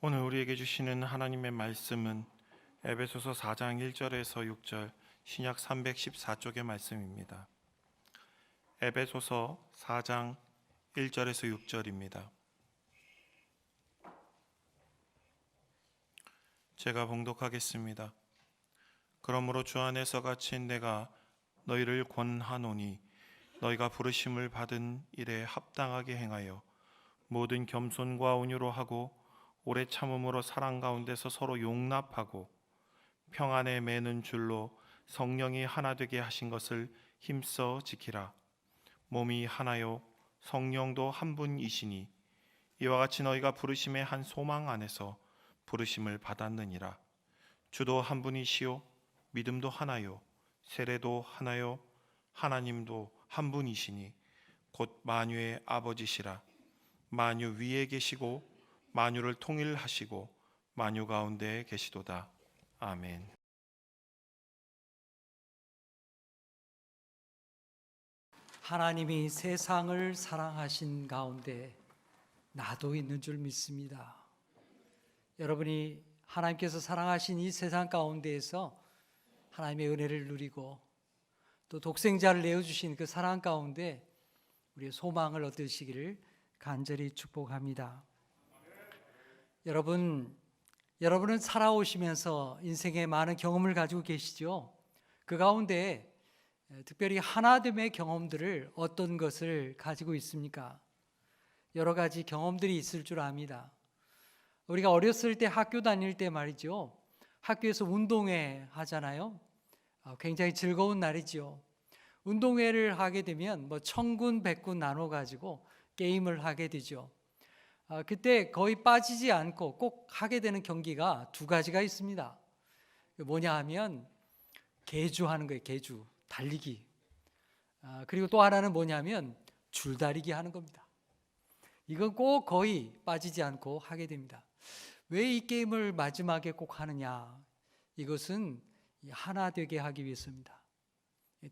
오늘 우리에게 주시는 하나님의 말씀은 에베소서 4장 1절에서 6절 신약 314쪽의 말씀입니다. 에베소서 4장 1절에서 6절입니다. 제가 봉독하겠습니다. 그러므로 주 안에서 갇힌 내가 너희를 권하노니 너희가 부르심을 받은 일에 합당하게 행하여 모든 겸손과 온유로 하고 오래 참음으로 사랑 가운데서 서로 용납하고 평안에 매는 줄로 성령이 하나 되게 하신 것을 힘써 지키라. 몸이 하나요 성령도 한 분이시니 이와 같이 너희가 부르심의 한 소망 안에서 부르심을 받았느니라. 주도 한 분이시요 믿음도 하나요 세례도 하나요 하나님도 한 분이시니 곧 만유의 아버지시라. 만유 위에 계시고 만유를 통일하시고 만유 가운데 계시도다. 아멘. 하나님이 세상을 사랑하신 가운데 나도 있는 줄 믿습니다. 여러분이 하나님께서 사랑하신 이 세상 가운데에서 하나님의 은혜를 누리고 또 독생자를 내어주신 그 사랑 가운데 우리의 소망을 얻으시기를 간절히 축복합니다. 여러분은 살아오시면서 인생의 많은 경험을 가지고 계시죠. 그 가운데 특별히 하나됨의 경험들을 어떤 것을 가지고 있습니까? 여러 가지 경험들이 있을 줄 압니다. 우리가 어렸을 때 학교 다닐 때 말이죠. 학교에서 운동회 하잖아요. 굉장히 즐거운 날이죠. 운동회를 하게 되면 천군 백군 나눠 가지고 게임을 하게 되죠. 그때 거의 빠지지 않고 꼭 하게 되는 경기가 두 가지가 있습니다. 뭐냐 하면 계주하는 거예요. 계주, 달리기. 그리고 또 하나는 뭐냐면 줄다리기 하는 겁니다. 이건 꼭 거의 빠지지 않고 하게 됩니다. 왜 이 게임을 마지막에 꼭 하느냐? 이것은 하나 되게 하기 위해서입니다.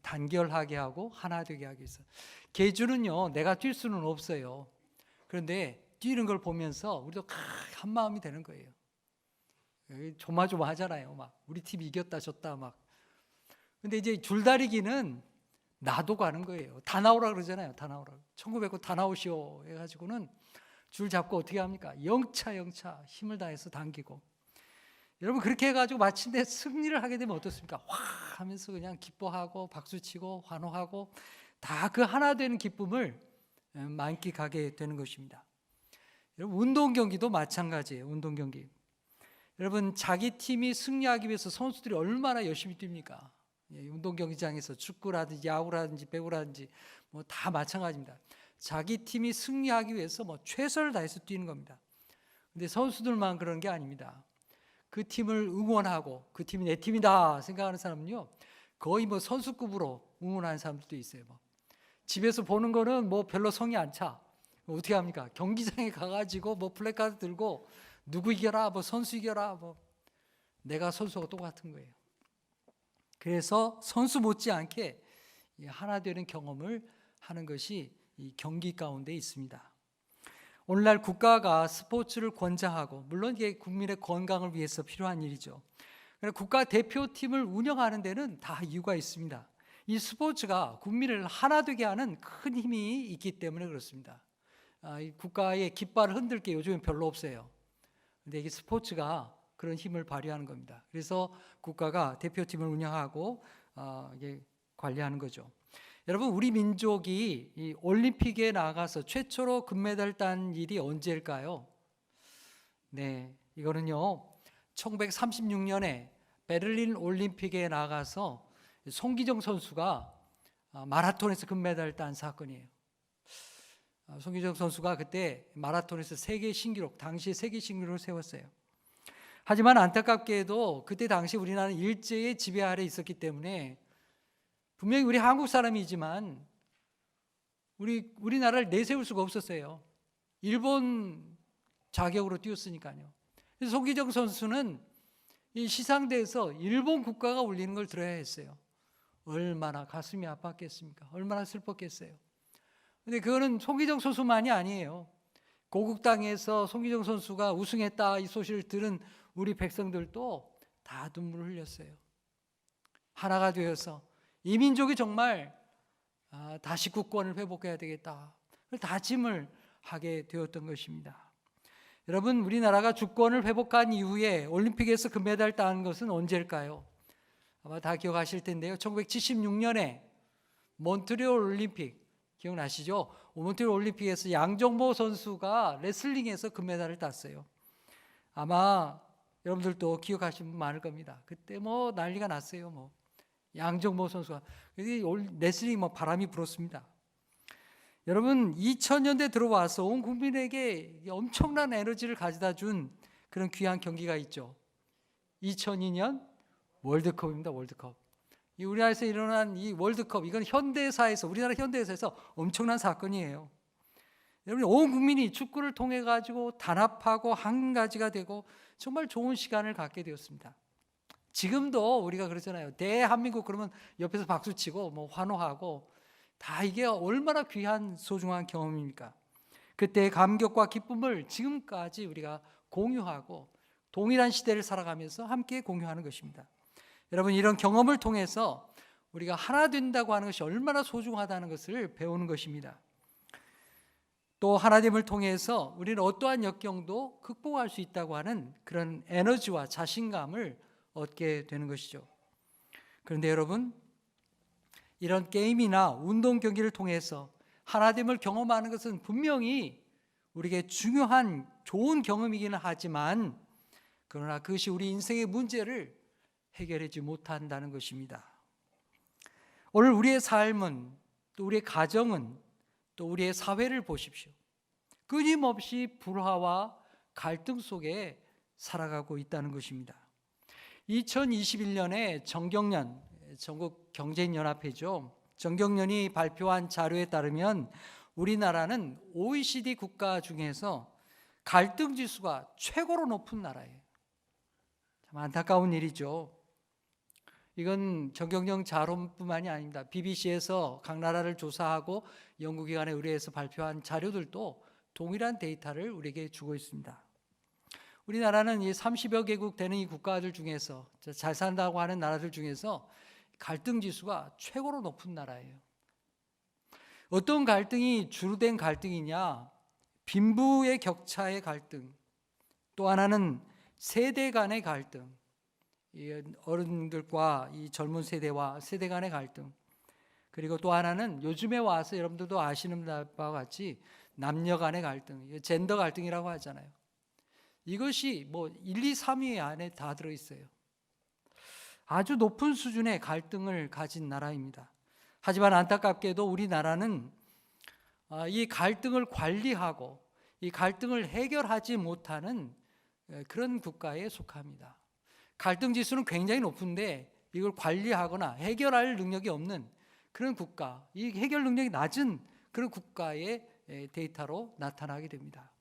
단결하게 하고 하나 되게 하기 위해서. 계주는요, 내가 뛸 수는 없어요. 그런데 뛰는 걸 보면서 우리도 한 마음이 되는 거예요. 조마조마하잖아요. 막 우리 팀이 이겼다 졌다 막. 근데 이제 줄다리기는 나도 가는 거예요. 다 나오라 그러잖아요. 다 나오라. 1909 다 나오시오 해가지고는 줄 잡고 어떻게 합니까? 영차 힘을 다해서 당기고. 여러분 그렇게 해가지고 마침내 승리를 하게 되면 어떻습니까? 와 하면서 그냥 기뻐하고 박수치고 환호하고 다 그 하나 되는 기쁨을 만끽하게 되는 것입니다. 여러분 운동 경기도 마찬가지예요. 운동 경기. 여러분 자기 팀이 승리하기 위해서 선수들이 얼마나 열심히 뜁니까? 운동 경기장에서 축구라든지 야구라든지 배구라든지 다 마찬가지입니다. 자기 팀이 승리하기 위해서 최선을 다해서 뛰는 겁니다. 근데 선수들만 그런 게 아닙니다. 그 팀을 응원하고 그 팀이 내 팀이다 생각하는 사람은요 거의 선수급으로 응원하는 사람들도 있어요. 집에서 보는 거는 별로 성이 안 차. 어떻게 합니까? 경기장에 가가지고 플래카드 들고 누구 이겨라, 선수 이겨라, 내가 선수하고 똑같은 거예요. 그래서 선수 못지않게 하나 되는 경험을 하는 것이 이 경기 가운데 있습니다. 오늘날 국가가 스포츠를 권장하고 물론 이게 국민의 건강을 위해서 필요한 일이죠. 그러나 국가 대표팀을 운영하는 데는 다 이유가 있습니다. 이 스포츠가 국민을 하나 되게 하는 큰 힘이 있기 때문에 그렇습니다. 이 국가의 깃발을 흔들 게 요즘엔 별로 없어요. 근데 이게 스포츠가 그런 힘을 발휘하는 겁니다. 그래서 국가가 대표팀을 운영하고 이게 관리하는 거죠. 여러분 우리 민족이 이 올림픽에 나가서 최초로 금메달 딴 일이 언제일까요? 네, 이거는요 1936년에 베를린 올림픽에 나가서 송기정 선수가 마라톤에서 금메달을 딴 사건이에요. 송기정 선수가 그때 마라톤에서 세계 신기록, 당시 세계 신기록을 세웠어요. 하지만 안타깝게도 그때 당시 우리나라는 일제의 지배 아래 있었기 때문에 분명히 우리 한국 사람이지만 우리나라를 내세울 수가 없었어요. 일본 자격으로 뛰었으니까요. 그래서 송기정 선수는 이 시상대에서 일본 국가가 울리는 걸 들어야 했어요. 얼마나 가슴이 아팠겠습니까? 얼마나 슬펐겠어요. 근데 그거는 송기정 선수만이 아니에요. 고국당에서 송기정 선수가 우승했다 이 소식을 들은 우리 백성들도 다 눈물을 흘렸어요. 하나가 되어서 이 민족이 정말 다시 국권을 회복해야 되겠다 다짐을 하게 되었던 것입니다. 여러분, 우리나라가 주권을 회복한 이후에 올림픽에서 금메달 딴 것은 언제일까요? 아마 다 기억하실 텐데요. 1976년에 몬트리올 올림픽 기억나시죠? 몬트리올 올림픽에서 양정모 선수가 레슬링에서 금메달을 땄어요. 아마 여러분들도 기억하시는 분 많을 겁니다. 그때 뭐 난리가 났어요. 양정모 선수가 레슬링 바람이 불었습니다. 여러분, 2000년대 들어와서 온 국민에게 엄청난 에너지를 가져다 준 그런 귀한 경기가 있죠. 2002년 월드컵입니다. 월드컵. 이 우리나라에서 일어난 이 월드컵, 이건 현대사에서, 우리나라 현대사에서 엄청난 사건이에요. 여러분, 온 국민이 축구를 통해 가지고 단합하고 한 가지가 되고 정말 좋은 시간을 갖게 되었습니다. 지금도 우리가 그러잖아요. 대한민국 그러면 옆에서 박수치고 환호하고 다 이게 얼마나 귀한 소중한 경험입니까? 그때의 감격과 기쁨을 지금까지 우리가 공유하고 동일한 시대를 살아가면서 함께 공유하는 것입니다. 여러분, 이런 경험을 통해서 우리가 하나 된다고 하는 것이 얼마나 소중하다는 것을 배우는 것입니다. 또 하나됨을 통해서 우리는 어떠한 역경도 극복할 수 있다고 하는 그런 에너지와 자신감을 얻게 되는 것이죠. 그런데 여러분, 이런 게임이나 운동 경기를 통해서 하나됨을 경험하는 것은 분명히 우리에게 중요한 좋은 경험이기는 하지만 그러나 그것이 우리 인생의 문제를 해결하지 못한다는 것입니다. 오늘 우리의 삶은, 또 우리의 가정은, 또 우리의 사회를 보십시오. 끊임없이 불화와 갈등 속에 살아가고 있다는 것입니다. 2021년에 정경련, 전국경제연합회죠. 정경련이 발표한 자료에 따르면 우리나라는 OECD 국가 중에서 갈등 지수가 최고로 높은 나라예요. 참 안타까운 일이죠. 이건 정경련 자료뿐만이 아닙니다. BBC에서 각 나라를 조사하고 연구기관에 의뢰해서 발표한 자료들도 동일한 데이터를 우리에게 주고 있습니다. 우리나라는 이 30여 개국 되는 이 국가들 중에서, 잘 산다고 하는 나라들 중에서 갈등 지수가 최고로 높은 나라예요. 어떤 갈등이 주로 된 갈등이냐? 빈부의 격차의 갈등, 또 하나는 세대 간의 갈등, 어른들과 이 젊은 세대와 세대 간의 갈등, 그리고 또 하나는 요즘에 와서 여러분들도 아시는 바와 같이 남녀 간의 갈등, 젠더 갈등이라고 하잖아요. 이것이 1, 2, 3위 안에 다 들어있어요. 아주 높은 수준의 갈등을 가진 나라입니다. 하지만 안타깝게도 우리나라는 이 갈등을 관리하고 이 갈등을 해결하지 못하는 그런 국가에 속합니다. 갈등 지수는 굉장히 높은데 이걸 관리하거나 해결할 능력이 없는 그런 국가, 이 해결 능력이 낮은 그런 국가의 데이터로 나타나게 됩니다.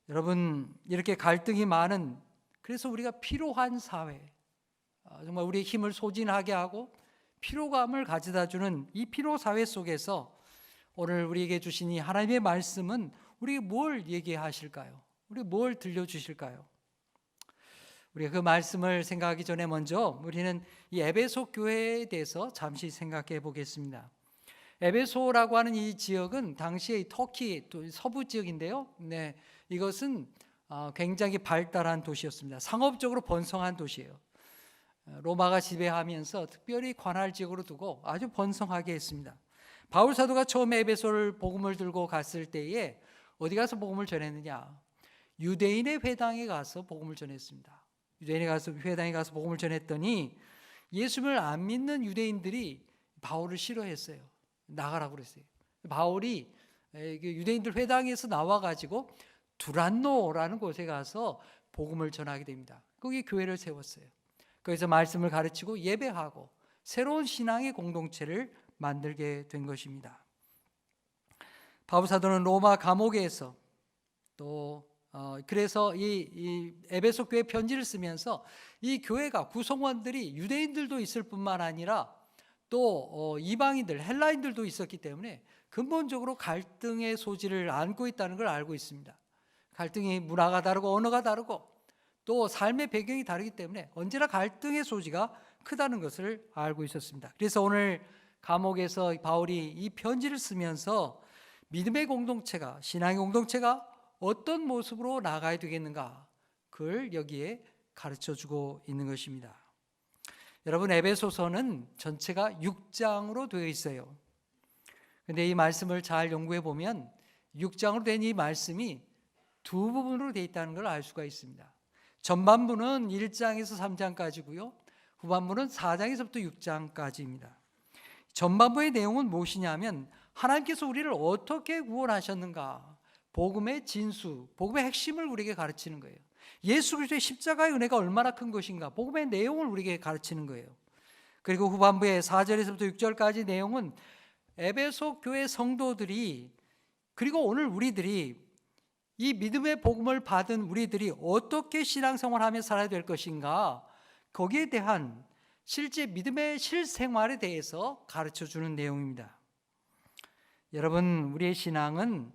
여러분, 이렇게 갈등이 많은, 그래서 우리가 필요한 사회, 정말 우리의 힘을 소진하게 하고 피로감을 가져다주는 이 피로사회 속에서 오늘 우리에게 주신 이 하나님의 말씀은 우리에게 뭘 얘기하실까요? 우리에게 뭘 들려주실까요? 우리가 그 말씀을 생각하기 전에 먼저 우리는 이 에베소 교회에 대해서 잠시 생각해 보겠습니다. 에베소라고 하는 이 지역은 당시의 터키 또 서부 지역인데요. 이것은 굉장히 발달한 도시였습니다. 상업적으로 번성한 도시예요. 로마가 지배하면서 특별히 관할 지역으로 두고 아주 번성하게 했습니다. 바울 사도가 처음에 에베소를 복음을 들고 갔을 때에 어디 가서 복음을 전했느냐? 유대인의 회당에 가서 복음을 전했습니다. 유대인의 회당에 가서 복음을 전했더니 예수를 안 믿는 유대인들이 바울을 싫어했어요. 나가라고 그랬어요. 바울이 유대인들 회당에서 나와가지고 두란노라는 곳에 가서 복음을 전하게 됩니다. 거기 교회를 세웠어요. 거기서 말씀을 가르치고 예배하고 새로운 신앙의 공동체를 만들게 된 것입니다. 바울 사도는 로마 감옥에서 또 그래서 이 에베소 교회 편지를 쓰면서 이 교회가 구성원들이 유대인들도 있을 뿐만 아니라 또 이방인들, 헬라인들도 있었기 때문에 근본적으로 갈등의 소지를 안고 있다는 걸 알고 있습니다. 갈등이 문화가 다르고 언어가 다르고 또 삶의 배경이 다르기 때문에 언제나 갈등의 소지가 크다는 것을 알고 있었습니다. 그래서 오늘 감옥에서 바울이 이 편지를 쓰면서 믿음의 공동체가, 신앙의 공동체가 어떤 모습으로 나가야 되겠는가, 그걸 여기에 가르쳐주고 있는 것입니다. 여러분, 에베소서는 전체가 6장으로 되어 있어요. 근데 이 말씀을 잘 연구해 보면 6장으로 된 이 말씀이 두 부분으로 되어 있다는 걸 알 수가 있습니다. 전반부는 1장에서 3장까지고요. 후반부는 4장에서부터 6장까지입니다. 전반부의 내용은 무엇이냐면 하나님께서 우리를 어떻게 구원하셨는가, 복음의 진수, 복음의 핵심을 우리에게 가르치는 거예요. 예수 그리스도의 십자가의 은혜가 얼마나 큰 것인가, 복음의 내용을 우리에게 가르치는 거예요. 그리고 후반부의 4절에서부터 6절까지 내용은 에베소 교회 성도들이, 그리고 오늘 우리들이 이 믿음의 복음을 받은 우리들이 어떻게 신앙생활하며 살아야 될 것인가, 거기에 대한 실제 믿음의 실생활에 대해서 가르쳐주는 내용입니다. 여러분, 우리의 신앙은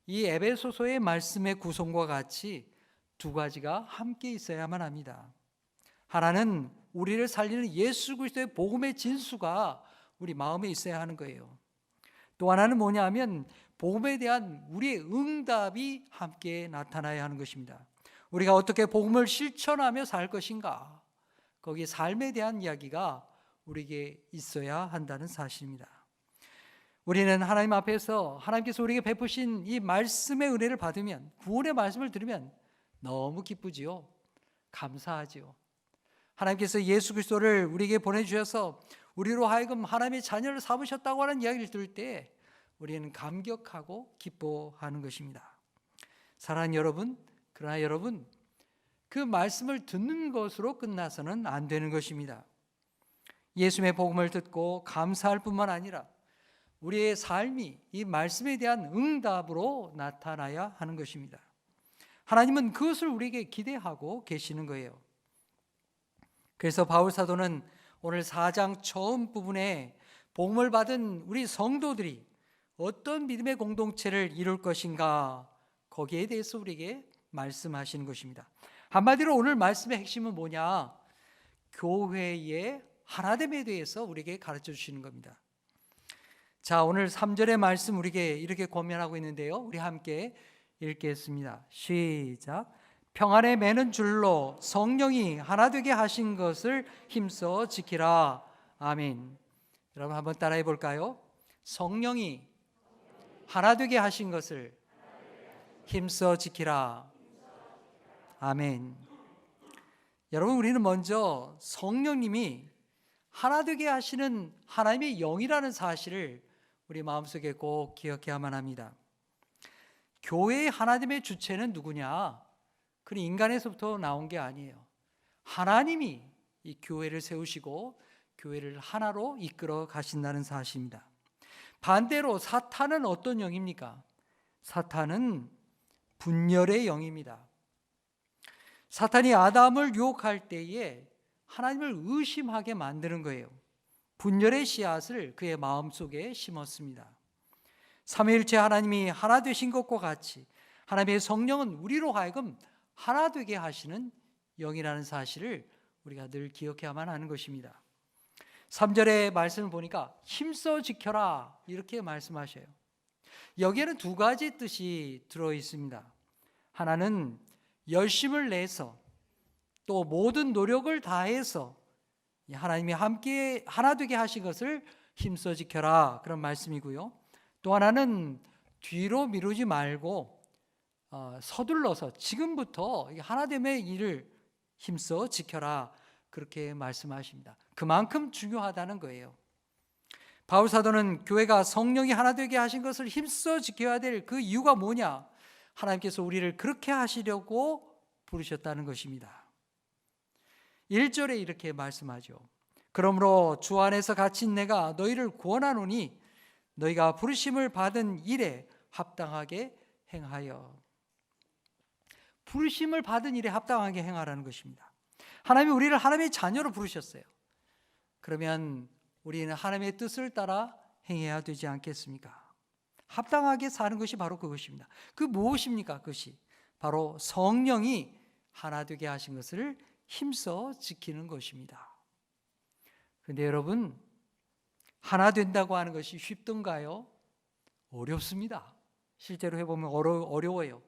이 에베소서의 말씀의 구성과 같이 두 가지가 함께 있어야만 합니다. 하나는 우리를 살리는 예수 그리스도의 복음의 진수가 우리 마음에 있어야 하는 거예요. 또 하나는 뭐냐면 복음에 대한 우리의 응답이 함께 나타나야 하는 것입니다. 우리가 어떻게 복음을 실천하며 살 것인가, 거기에 삶에 대한 이야기가 우리에게 있어야 한다는 사실입니다. 우리는 하나님 앞에서 하나님께서 우리에게 베푸신 이 말씀의 은혜를 받으면, 구원의 말씀을 들으면 너무 기쁘지요. 감사하지요. 하나님께서 예수 그리스도를 우리에게 보내주셔서 우리로 하여금 하나님의 자녀를 삼으셨다고 하는 이야기를 들을 때 우리는 감격하고 기뻐하는 것입니다. 사랑하는 여러분, 그러나 여러분, 그 말씀을 듣는 것으로 끝나서는 안 되는 것입니다. 예수님의 복음을 듣고 감사할 뿐만 아니라 우리의 삶이 이 말씀에 대한 응답으로 나타나야 하는 것입니다. 하나님은 그것을 우리에게 기대하고 계시는 거예요. 그래서 바울 사도는 오늘 4장 처음 부분에 복음을 받은 우리 성도들이 어떤 믿음의 공동체를 이룰 것인가, 거기에 대해서 우리에게 말씀하시는 것입니다. 한마디로 오늘 말씀의 핵심은 뭐냐? 교회의 하나됨에 대해서 우리에게 가르쳐 주시는 겁니다. 자, 오늘 3절의 말씀 우리에게 이렇게 권면하고 있는데요, 우리 함께 읽겠습니다. 시작. 평안에 매는 줄로 성령이 하나 되게 하신 것을 힘써 지키라. 아멘. 여러분 한번 따라해 볼까요? 성령이 하나 되게 하신 것을 힘써 지키라. 아멘. 여러분, 우리는 먼저 성령님이 하나 되게 하시는 하나님의 영이라는 사실을 우리 마음속에 꼭 기억해야만 합니다. 교회의 하나됨의 주체는 누구냐? 그는 인간에서부터 나온 게 아니에요. 하나님이 이 교회를 세우시고 교회를 하나로 이끌어 가신다는 사실입니다. 반대로 사탄은 어떤 영입니까? 사탄은 분열의 영입니다. 사탄이 아담을 유혹할 때에 하나님을 의심하게 만드는 거예요. 분열의 씨앗을 그의 마음속에 심었습니다. 삼위일체 하나님이 하나 되신 것과 같이 하나님의 성령은 우리로 하여금 하나 되게 하시는 영이라는 사실을 우리가 늘 기억해야만 하는 것입니다. 3절의 말씀을 보니까 힘써 지켜라, 이렇게 말씀하셔요. 여기에는 두 가지 뜻이 들어 있습니다. 하나는 열심을 내서 또 모든 노력을 다해서 하나님이 함께 하나 되게 하신 것을 힘써 지켜라, 그런 말씀이고요. 또 하나는 뒤로 미루지 말고 서둘러서 지금부터 하나됨의 일을 힘써 지켜라, 그렇게 말씀하십니다. 그만큼 중요하다는 거예요. 바울 사도는 교회가 성령이 하나 되게 하신 것을 힘써 지켜야 될 그 이유가 뭐냐? 하나님께서 우리를 그렇게 하시려고 부르셨다는 것입니다. 1절에 이렇게 말씀하죠. 그러므로 주 안에서 갇힌 내가 너희를 구원하노니 너희가 부르심을 받은 일에 합당하게 행하여. 부르심을 받은 일에 합당하게 행하라는 것입니다. 하나님이 우리를 하나님의 자녀로 부르셨어요. 그러면 우리는 하나님의 뜻을 따라 행해야 되지 않겠습니까? 합당하게 사는 것이 바로 그것입니다. 그 무엇입니까? 그것이 바로 성령이 하나 되게 하신 것을 힘써 지키는 것입니다. 그런데 여러분, 하나 된다고 하는 것이 쉽던가요? 어렵습니다. 실제로 해보면 어려워요.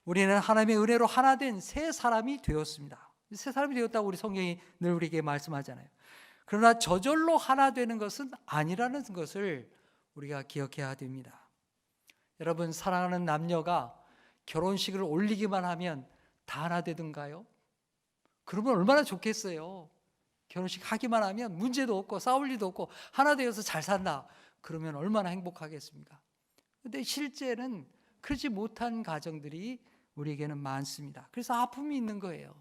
우리는 하나님의 은혜로 하나 된 새 사람이 되었습니다. 새 사람이 되었다고 우리 성경이 늘 우리에게 말씀하잖아요. 그러나 저절로 하나 되는 것은 아니라는 것을 우리가 기억해야 됩니다. 여러분, 사랑하는 남녀가 결혼식을 올리기만 하면 다 하나 되던가요? 그러면 얼마나 좋겠어요. 결혼식 하기만 하면 문제도 없고 싸울 일도 없고 하나 되어서 잘 산다. 그러면 얼마나 행복하겠습니까? 그런데 실제는 그렇지 못한 가정들이 우리에게는 많습니다. 그래서 아픔이 있는 거예요.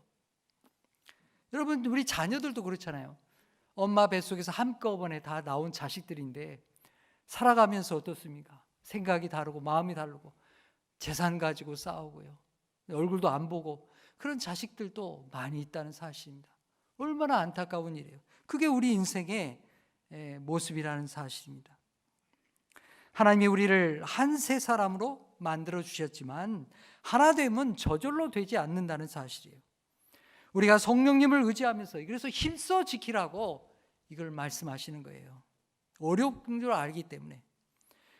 여러분, 우리 자녀들도 그렇잖아요. 엄마 뱃속에서 한꺼번에 다 나온 자식들인데 살아가면서 어떻습니까? 생각이 다르고 마음이 다르고 재산 가지고 싸우고요. 얼굴도 안 보고 그런 자식들도 많이 있다는 사실입니다. 얼마나 안타까운 일이에요. 그게 우리 인생의 모습이라는 사실입니다. 하나님이 우리를 한 새 사람으로 만들어 주셨지만 하나 되면 저절로 되지 않는다는 사실이에요. 우리가 성령님을 의지하면서 그래서 힘써 지키라고 이걸 말씀하시는 거예요. 어려운 줄 알기 때문에.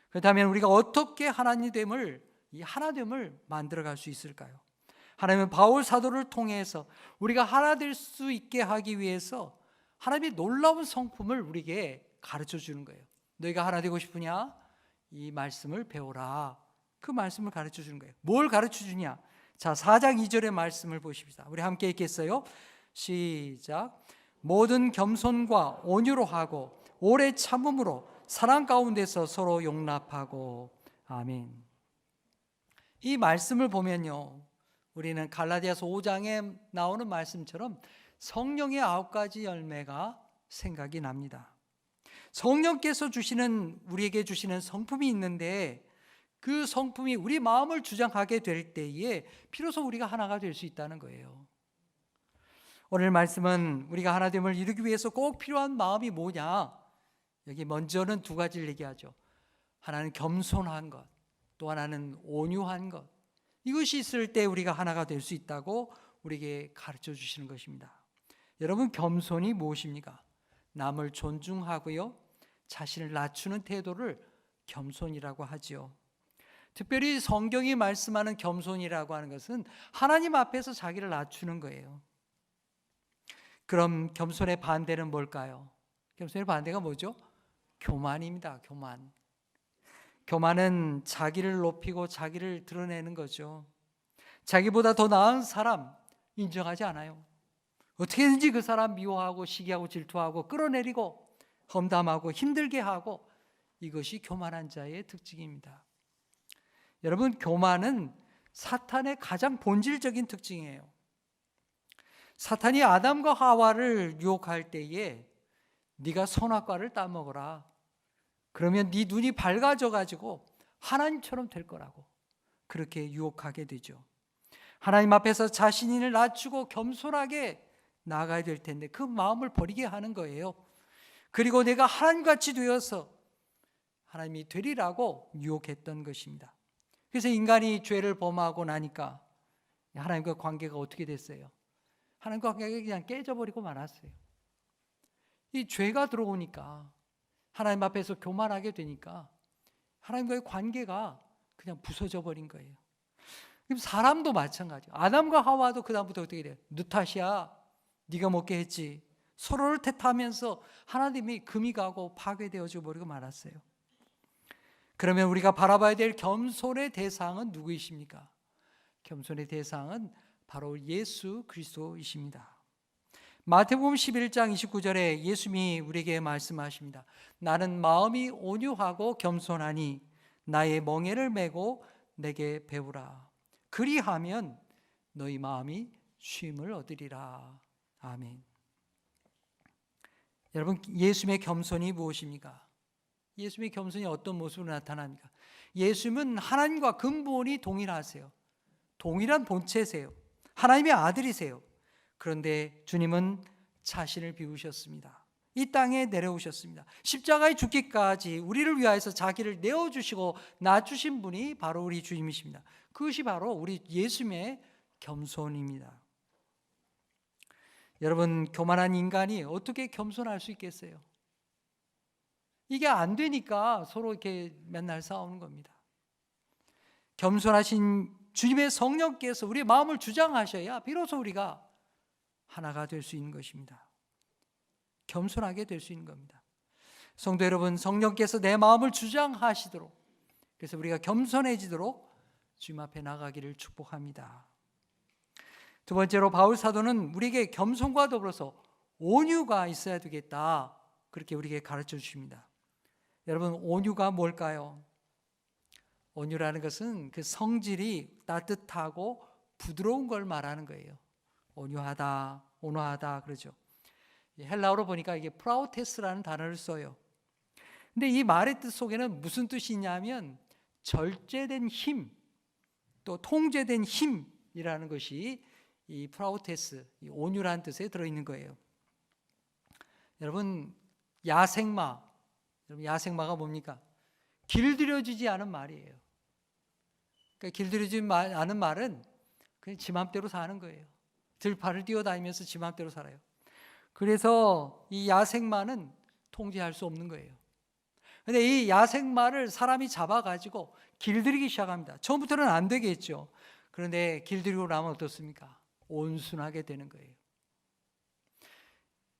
그렇다면 우리가 어떻게 하나님됨을, 이 하나됨을 만들어갈 수 있을까요? 하나님은 바울 사도를 통해서 우리가 하나 될 수 있게 하기 위해서 하나님의 놀라운 성품을 우리에게 가르쳐 주는 거예요. 너희가 하나 되고 싶으냐? 이 말씀을 배워라. 그 말씀을 가르쳐 주는 거예요. 뭘 가르쳐 주냐? 자, 4장 2절의 말씀을 보십시다. 우리 함께 읽겠어요. 시작. 모든 겸손과 온유로 하고 오래 참음으로 사랑 가운데서 서로 용납하고. 아멘. 이 말씀을 보면요, 우리는 갈라디아서 5장에 나오는 말씀처럼 성령의 9가지 열매가 생각이 납니다. 성령께서 우리에게 주시는 성품이 있는데 그 성품이 우리 마음을 주장하게 될 때에 비로소 우리가 하나가 될 수 있다는 거예요. 오늘 말씀은 우리가 하나됨을 이루기 위해서 꼭 필요한 마음이 뭐냐? 여기 먼저는 2가지를 얘기하죠. 하나는 겸손한 것, 또 하나는 온유한 것. 이것이 있을 때 우리가 하나가 될 수 있다고 우리에게 가르쳐 주시는 것입니다. 여러분, 겸손이 무엇입니까? 남을 존중하고요, 자신을 낮추는 태도를 겸손이라고 하지요. 특별히 성경이 말씀하는 겸손이라고 하는 것은 하나님 앞에서 자기를 낮추는 거예요. 그럼 겸손의 반대는 뭘까요? 겸손의 반대가 뭐죠? 교만입니다. 교만. 교만은 자기를 높이고 자기를 드러내는 거죠. 자기보다 더 나은 사람 인정하지 않아요. 어떻게든지 그 사람 미워하고 시기하고 질투하고 끌어내리고 험담하고 힘들게 하고, 이것이 교만한 자의 특징입니다. 여러분, 교만은 사탄의 가장 본질적인 특징이에요. 사탄이 아담과 하와를 유혹할 때에 네가 선악과를 따먹어라. 그러면 네 눈이 밝아져 가지고 하나님처럼 될 거라고 그렇게 유혹하게 되죠. 하나님 앞에서 자신을 낮추고 겸손하게 나아가야 될 텐데 그 마음을 버리게 하는 거예요. 그리고 내가 하나님같이 되어서 하나님이 되리라고 유혹했던 것입니다. 그래서 인간이 죄를 범하고 나니까 하나님과 관계가 어떻게 됐어요? 하나님과 관계가 그냥 깨져버리고 말았어요. 이 죄가 들어오니까, 하나님 앞에서 교만하게 되니까 하나님과의 관계가 그냥 부서져 버린 거예요. 사람도 마찬가지예요. 아담과 하와도 그 다음부터 어떻게 돼요? 너 탓이야. 네가 먹게 했지. 서로를 탓하면서 하나님이 금이 가고 파괴되어져 버리고 말았어요. 그러면 우리가 바라봐야 될 겸손의 대상은 누구이십니까? 겸손의 대상은 바로 예수 그리스도이십니다. 마태복음 11장 29절에 예수님이 우리에게 말씀하십니다. 나는 마음이 온유하고 겸손하니 나의 멍에를 메고 내게 배우라. 그리하면 너희 마음이 쉼을 얻으리라. 아멘. 여러분, 예수님의 겸손이 무엇입니까? 예수님의 겸손이 어떤 모습으로 나타납니까? 예수님은 하나님과 근본이 동일하세요. 동일한 본체세요. 하나님의 아들이세요. 그런데 주님은 자신을 비우셨습니다. 이 땅에 내려오셨습니다. 십자가에 죽기까지 우리를 위하여서 자기를 내어주시고 낮추신 분이 바로 우리 주님이십니다. 그것이 바로 우리 예수님의 겸손입니다. 여러분, 교만한 인간이 어떻게 겸손할 수 있겠어요? 이게 안 되니까 서로 이렇게 맨날 싸우는 겁니다. 겸손하신 주님의 성령께서 우리의 마음을 주장하셔야 비로소 우리가 하나가 될 수 있는 것입니다. 겸손하게 될 수 있는 겁니다. 성도 여러분, 성령께서 내 마음을 주장하시도록, 그래서 우리가 겸손해지도록 주님 앞에 나가기를 축복합니다. 두 번째로 바울 사도는 우리에게 겸손과 더불어서 온유가 있어야 되겠다, 그렇게 우리에게 가르쳐 주십니다. 여러분, 온유가 뭘까요? 온유라는 것은 그 성질이 따뜻하고 부드러운 걸 말하는 거예요. 온유하다, 온화하다 그러죠. 헬라어로 보니까 이게 프라우테스라는 단어를 써요. 근데 이 말의 뜻 속에는 무슨 뜻이 있냐면 절제된 힘, 또 통제된 힘이라는 것이 이 프라우테스, 이 온유라는 뜻에 들어있는 거예요. 여러분, 야생마가 뭡니까? 길들여지지 않은 말이에요. 그러니까 길들여지지 않은 말은 그냥 지 맘대로 사는 거예요. 들판을 뛰어다니면서 지 맘대로 살아요. 그래서 이 야생마는 통제할 수 없는 거예요. 그런데 이 야생마를 사람이 잡아가지고 길들이기 시작합니다. 처음부터는 안 되겠죠. 그런데 길들이고 나면 어떻습니까? 온순하게 되는 거예요.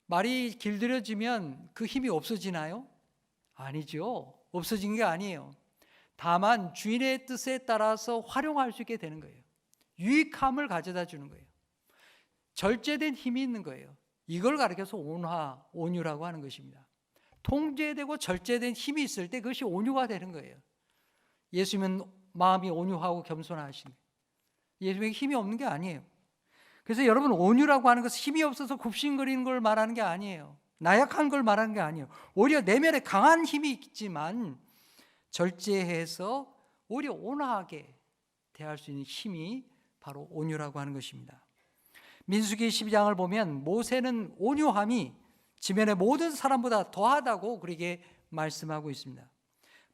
말이 길들여지면 그 힘이 없어지나요? 아니죠. 없어진 게 아니에요. 다만 주인의 뜻에 따라서 활용할 수 있게 되는 거예요. 유익함을 가져다 주는 거예요. 절제된 힘이 있는 거예요. 이걸 가리켜서 온유라고 하는 것입니다. 통제되고 절제된 힘이 있을 때 그것이 온유가 되는 거예요. 예수님은 마음이 온유하고 겸손하신 거예요. 예수님에게 힘이 없는 게 아니에요. 그래서 여러분, 온유라고 하는 것은 힘이 없어서 굽신거리는 걸 말하는 게 아니에요. 나약한 걸 말하는 게 아니에요. 오히려 내면에 강한 힘이 있지만 절제해서 오히려 온화하게 대할 수 있는 힘이 바로 온유라고 하는 것입니다. 민수기 12장을 보면 모세는 온유함이 지면의 모든 사람보다 더하다고 그렇게 말씀하고 있습니다.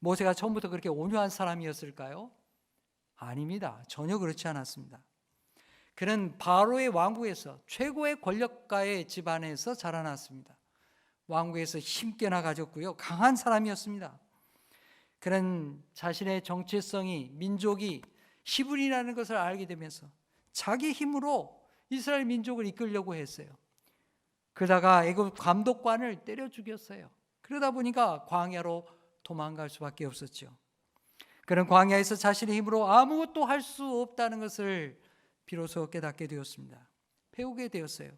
모세가 처음부터 그렇게 온유한 사람이었을까요? 아닙니다. 전혀 그렇지 않았습니다. 그는 바로의 왕국에서 최고의 권력가의 집안에서 자라났습니다. 왕국에서 힘께나 가졌고요. 강한 사람이었습니다. 그는 자신의 정체성이 민족이 히브리라는 것을 알게 되면서 자기 힘으로 이스라엘 민족을 이끌려고 했어요. 그러다가 애굽 감독관을 때려 죽였어요. 그러다 보니까 광야로 도망갈 수밖에 없었죠. 그는 광야에서 자신의 힘으로 아무것도 할 수 없다는 것을 비로소 깨닫게 되었습니다. 배우게 되었어요.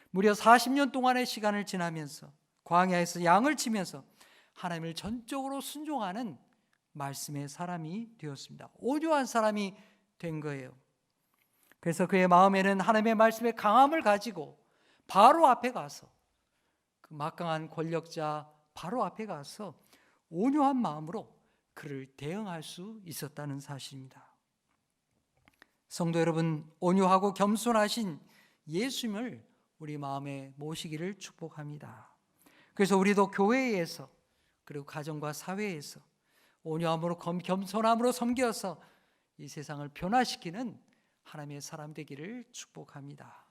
무려 40년 동안의 시간을 지나면서 광야에서 양을 치면서 하나님을 전적으로 순종하는 말씀의 사람이 되었습니다. 온유한 사람이 된 거예요. 그래서 그의 마음에는 하나님의 말씀의 강함을 가지고 바로 앞에 가서, 그 막강한 권력자 바로 앞에 가서 온유한 마음으로 그를 대응할 수 있었다는 사실입니다. 성도 여러분, 온유하고 겸손하신 예수님을 우리 마음에 모시기를 축복합니다. 그래서 우리도 교회에서, 그리고 가정과 사회에서 온유함으로 겸손함으로 섬겨서 이 세상을 변화시키는 하나님의 사람 되기를 축복합니다.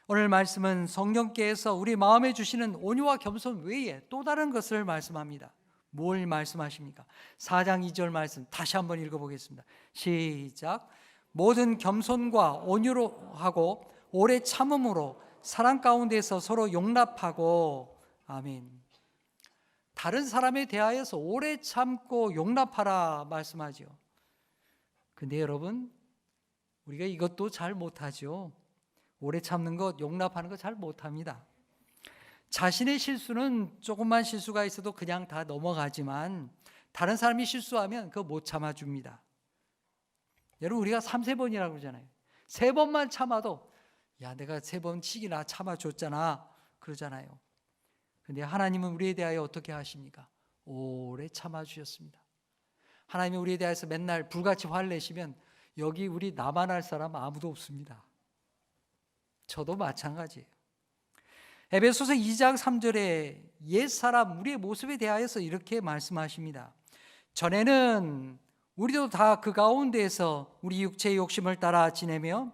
오늘 말씀은 성령께서 우리 마음에 주시는 온유와 겸손 외에 또 다른 것을 말씀합니다. 뭘 말씀하십니까? 4장 2절 말씀 다시 한번 읽어보겠습니다. 시작. 모든 겸손과 온유로 하고 오래 참음으로 사랑 가운데서 서로 용납하고. 아멘. 다른 사람에 대하여서 오래 참고 용납하라 말씀하죠. 근데 여러분, 우리가 이것도 잘 못하죠. 오래 참는 것, 용납하는 것 잘 못합니다. 자신의 실수는 조금만 실수가 있어도 그냥 다 넘어가지만 다른 사람이 실수하면 그거 못 참아줍니다. 여러분, 우리가 3-4번이라고 그러잖아요. 3번만 참아도 야, 내가 3번 치기나 참아줬잖아 그러잖아요. 그런데 하나님은 우리에 대하여 어떻게 하십니까? 오래 참아주셨습니다. 하나님이 우리에 대해서 맨날 불같이 화를 내시면 여기 우리 나만 할 사람 아무도 없습니다. 저도 마찬가지예요. 에베소서 2장 3절에 옛사람 우리의 모습에 대하여서 이렇게 말씀하십니다. 전에는 우리도 다 그 가운데에서 우리 육체의 욕심을 따라 지내며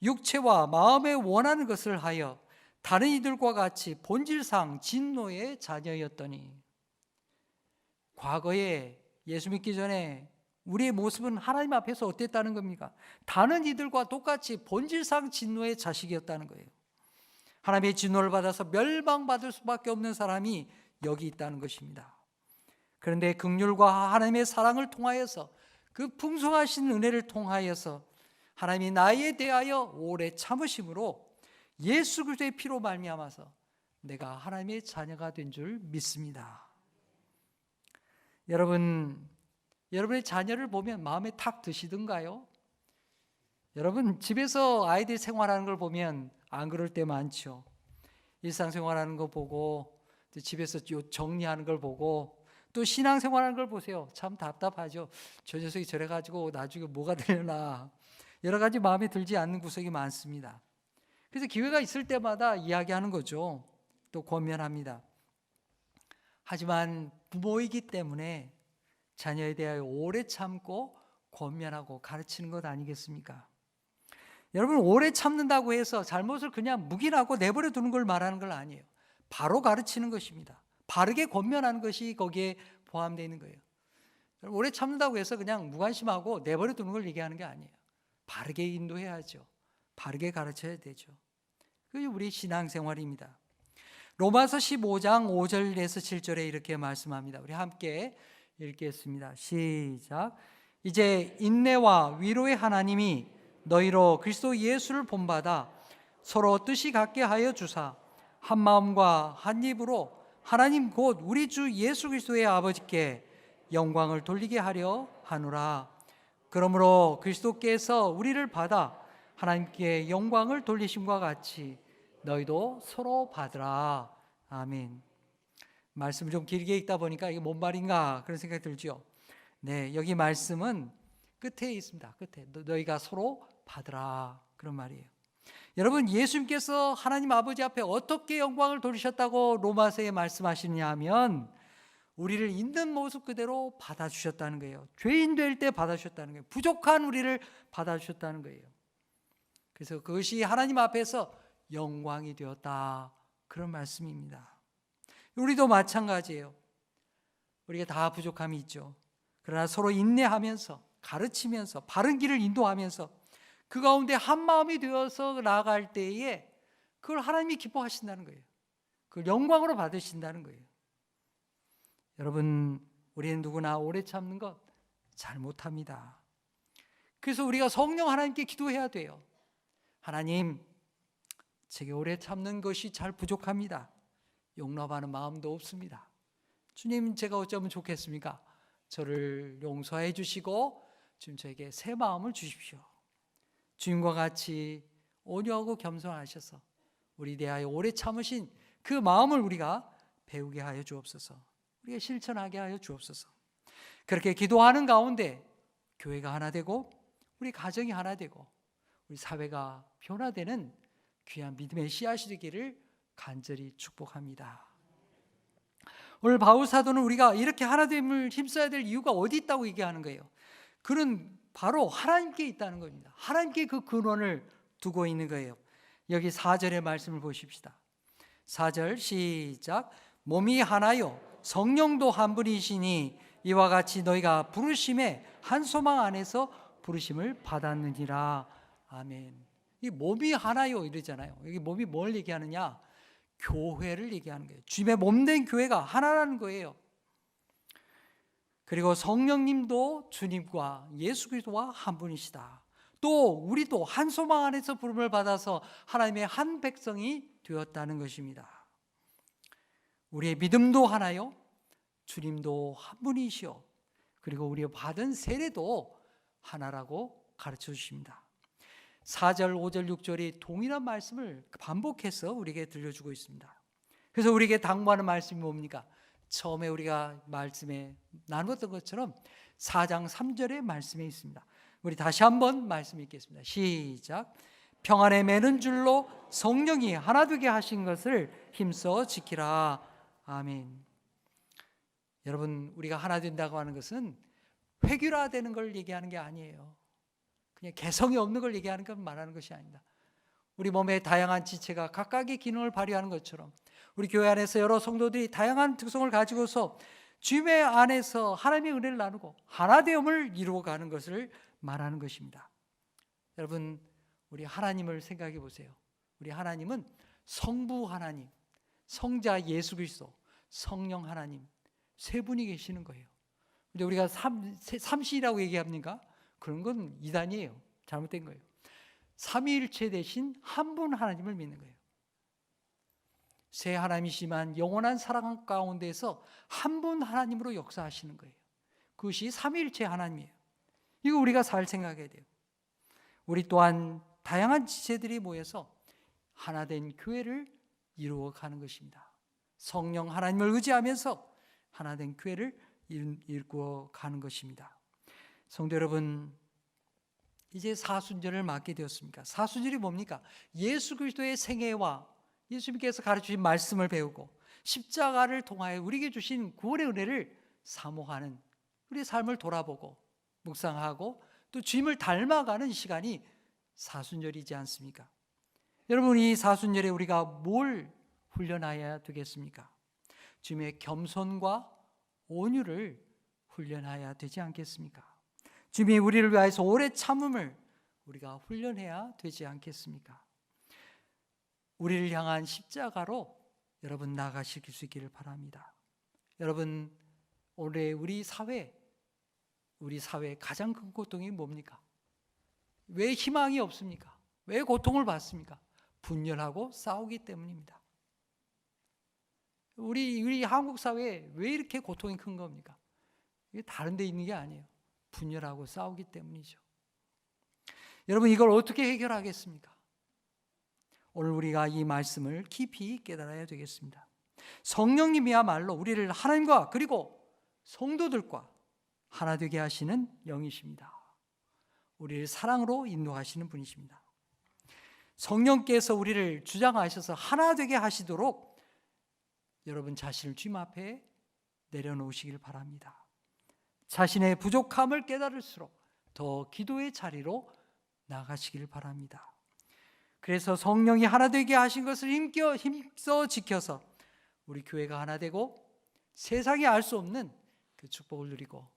육체와 마음에 원하는 것을 하여 다른 이들과 같이 본질상 진노의 자녀였더니, 과거에 예수 믿기 전에 우리의 모습은 하나님 앞에서 어땠다는 겁니까? 다른 이들과 똑같이 본질상 진노의 자식이었다는 거예요. 하나님의 진노를 받아서 멸망받을 수밖에 없는 사람이 여기 있다는 것입니다. 그런데 긍휼과 하나님의 사랑을 통하여서, 그 풍성하신 은혜를 통하여서 하나님이 나에 대하여 오래 참으심으로 예수 그리스도의 피로 말미암아서 내가 하나님의 자녀가 된 줄 믿습니다. 여러분의 자녀를 보면 마음에 탁 드시던가요? 여러분 집에서 아이들 생활하는 걸 보면 안 그럴 때 많죠. 일상생활하는 거 보고, 또 집에서 정리하는 걸 보고, 또 신앙생활하는 걸 보세요. 참 답답하죠. 저 녀석이 저래가지고 나중에 뭐가 되려나, 여러 가지 마음에 들지 않는 구석이 많습니다. 그래서 기회가 있을 때마다 이야기하는 거죠. 또 권면합니다. 하지만 부모이기 때문에 자녀에 대하여 오래 참고 권면하고 가르치는 것 아니겠습니까? 여러분, 오래 참는다고 해서 잘못을 그냥 묵인하고 내버려 두는 걸 말하는 건 아니에요. 바로 가르치는 것입니다. 바르게 권면하는 것이 거기에 포함되어 있는 거예요. 오래 참는다고 해서 그냥 무관심하고 내버려 두는 걸 얘기하는 게 아니에요. 바르게 인도해야죠. 바르게 가르쳐야 되죠. 그게 우리 신앙생활입니다. 로마서 15장 5절에서 7절에 이렇게 말씀합니다. 우리 함께 읽겠습니다. 시작. 이제 인내와 위로의 하나님이 너희로 그리스도 예수를 본받아 서로 뜻이 같게 하여 주사 한 마음과 한 입으로 하나님 곧 우리 주 예수 그리스도의 아버지께 영광을 돌리게 하려 하노라. 그러므로 그리스도께서 우리를 받아 하나님께 영광을 돌리심과 같이 너희도 서로 받으라. 아멘. 말씀을 좀 길게 읽다 보니까 이게 뭔 말인가 그런 생각이 들죠. 네, 여기 말씀은 끝에 있습니다. 끝에 너희가 서로 받으라 그런 말이에요. 여러분, 예수님께서 하나님 아버지 앞에 어떻게 영광을 돌리셨다고 로마서에 말씀하시느냐 하면 우리를 있는 모습 그대로 받아주셨다는 거예요. 죄인 될 때 받아주셨다는 거예요. 부족한 우리를 받아주셨다는 거예요. 그래서 그것이 하나님 앞에서 영광이 되었다 그런 말씀입니다. 우리도 마찬가지예요. 우리가 다 부족함이 있죠. 그러나 서로 인내하면서 가르치면서 바른 길을 인도하면서 그 가운데 한 마음이 되어서 나아갈 때에 그걸 하나님이 기뻐하신다는 거예요. 그걸 영광으로 받으신다는 거예요. 여러분, 우리는 누구나 오래 참는 것 잘 못합니다. 그래서 우리가 성령 하나님께 기도해야 돼요. 하나님, 제게 오래 참는 것이 잘 부족합니다. 용납하는 마음도 없습니다. 주님, 제가 어쩌면 좋겠습니까? 저를 용서해 주시고 지금 저에게 새 마음을 주십시오. 주님과 같이 온유하고 겸손하셔서 우리 대하여 오래 참으신 그 마음을 우리가 배우게 하여 주옵소서. 우리가 실천하게 하여 주옵소서. 그렇게 기도하는 가운데 교회가 하나 되고 우리 가정이 하나 되고 우리 사회가 변화되는 귀한 믿음의 씨앗이 되기를 간절히 축복합니다. 오늘 바울 사도는 우리가 이렇게 하나됨을 힘써야 될 이유가 어디 있다고 얘기하는 거예요. 그는 바로 하나님께 있다는 겁니다. 하나님께 그 근원을 두고 있는 거예요. 여기 4절의 말씀을 보십시다. 4절 시작. 몸이 하나요 성령도 한 분이시니 이와 같이 너희가 부르심의 한 소망 안에서 부르심을 받았느니라. 아멘. 이 몸이 하나요 이러잖아요. 여기 몸이 뭘 얘기하느냐? 교회를 얘기하는 거예요. 주님의 몸된 교회가 하나라는 거예요. 그리고 성령님도 주님과 예수 그리스도와 한 분이시다. 또 우리도 한 소망 안에서 부름을 받아서 하나님의 한 백성이 되었다는 것입니다. 우리의 믿음도 하나요, 주님도 한 분이시오. 그리고 우리가 받은 세례도 하나라고 가르쳐 주십니다. 4절, 5절, 6절이 동일한 말씀을 반복해서 우리에게 들려주고 있습니다. 그래서 우리에게 당부하는 말씀이 뭡니까? 처음에 우리가 말씀에 나눴던 것처럼 4장 3절의 말씀에 있습니다. 우리 다시 한번 말씀 읽겠습니다. 시작. 평안에 매는 줄로 성령이 하나 되게 하신 것을 힘써 지키라. 아멘. 여러분, 우리가 하나 된다고 하는 것은 획일화되는 걸 얘기하는 게 아니에요. 그냥 개성이 없는 걸 얘기하는 건 말하는 것이 아니다. 우리 몸의 다양한 지체가 각각의 기능을 발휘하는 것처럼 우리 교회 안에서 여러 성도들이 다양한 특성을 가지고서 주님의 안에서 하나님의 은혜를 나누고 하나됨을 이루어가는 것을 말하는 것입니다. 여러분, 우리 하나님을 생각해 보세요. 우리 하나님은 성부 하나님, 성자 예수 그리스도, 성령 하나님 세 분이 계시는 거예요. 근데 우리가 삼신이라고 얘기합니까? 그런 건 이단이에요. 잘못된 거예요. 삼위일체 대신 한 분 하나님을 믿는 거예요. 세 하나님이시지만 영원한 사랑 가운데서 한 분 하나님으로 역사하시는 거예요. 그것이 삼위일체 하나님이에요. 이거 우리가 잘 생각해야 돼요. 우리 또한 다양한 지체들이 모여서 하나된 교회를 이루어가는 것입니다. 성령 하나님을 의지하면서 하나된 교회를 이루어가는 것입니다. 성도 여러분, 이제 사순절을 맞게 되었습니까? 사순절이 뭡니까? 예수 그리스도의 생애와 예수님께서 가르치신 말씀을 배우고 십자가를 통하여 우리에게 주신 구원의 은혜를 사모하는, 우리의 삶을 돌아보고 묵상하고 또 주님을 닮아가는 시간이 사순절이지 않습니까? 여러분, 이 사순절에 우리가 뭘 훈련해야 되겠습니까? 주님의 겸손과 온유를 훈련해야 되지 않겠습니까? 주님이 우리를 위하여서 오래 참음을 우리가 훈련해야 되지 않겠습니까? 우리를 향한 십자가로 여러분 나아가실 수 있기를 바랍니다. 여러분, 올해 우리 사회의 가장 큰 고통이 뭡니까? 왜 희망이 없습니까? 왜 고통을 받습니까? 분열하고 싸우기 때문입니다. 우리 한국 사회에 왜 이렇게 고통이 큰 겁니까? 이게 다른 데 있는 게 아니에요. 분열하고 싸우기 때문이죠. 여러분, 이걸 어떻게 해결하겠습니까? 오늘 우리가 이 말씀을 깊이 깨달아야 되겠습니다. 성령님이야말로 우리를 하나님과 그리고 성도들과 하나 되게 하시는 영이십니다. 우리를 사랑으로 인도하시는 분이십니다. 성령께서 우리를 주장하셔서 하나 되게 하시도록 여러분 자신을 주님 앞에 내려놓으시길 바랍니다. 자신의 부족함을 깨달을수록 더 기도의 자리로 나가시길 바랍니다. 그래서 성령이 하나 되게 하신 것을 힘써 지켜서 우리 교회가 하나 되고 세상이 알 수 없는 그 축복을 누리고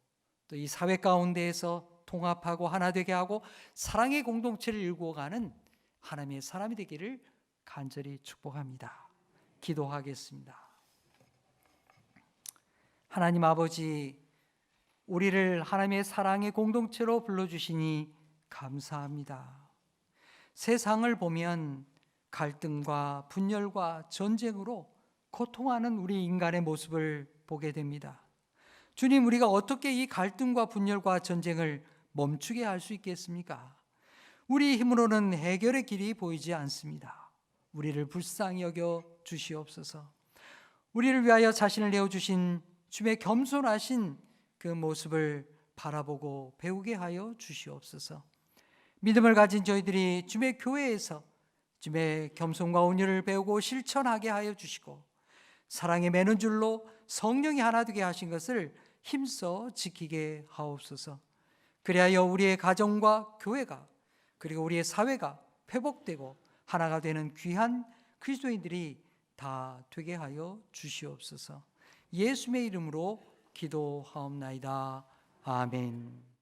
또 이 사회 가운데에서 통합하고 하나 되게 하고 사랑의 공동체를 일구어가는 하나님의 사람이 되기를 간절히 축복합니다. 기도하겠습니다. 하나님 아버지, 우리를 하나님의 사랑의 공동체로 불러주시니 감사합니다. 세상을 보면 갈등과 분열과 전쟁으로 고통하는 우리 인간의 모습을 보게 됩니다. 주님, 우리가 어떻게 이 갈등과 분열과 전쟁을 멈추게 할 수 있겠습니까? 우리 힘으로는 해결의 길이 보이지 않습니다. 우리를 불쌍히 여겨 주시옵소서. 우리를 위하여 자신을 내어주신 주님의 겸손하신 그 모습을 바라보고 배우게 하여 주시옵소서. 믿음을 가진 저희들이 주님의 교회에서 주님의 겸손과 온유를 배우고 실천하게 하여 주시고 사랑에 매는 줄로 성령이 하나 되게 하신 것을 힘써 지키게 하옵소서. 그리하여 우리의 가정과 교회가 그리고 우리의 사회가 회복되고 하나가 되는 귀한 그리스도인들이 다 되게 하여 주시옵소서. 예수의 이름으로 기도하옵나이다. 아멘.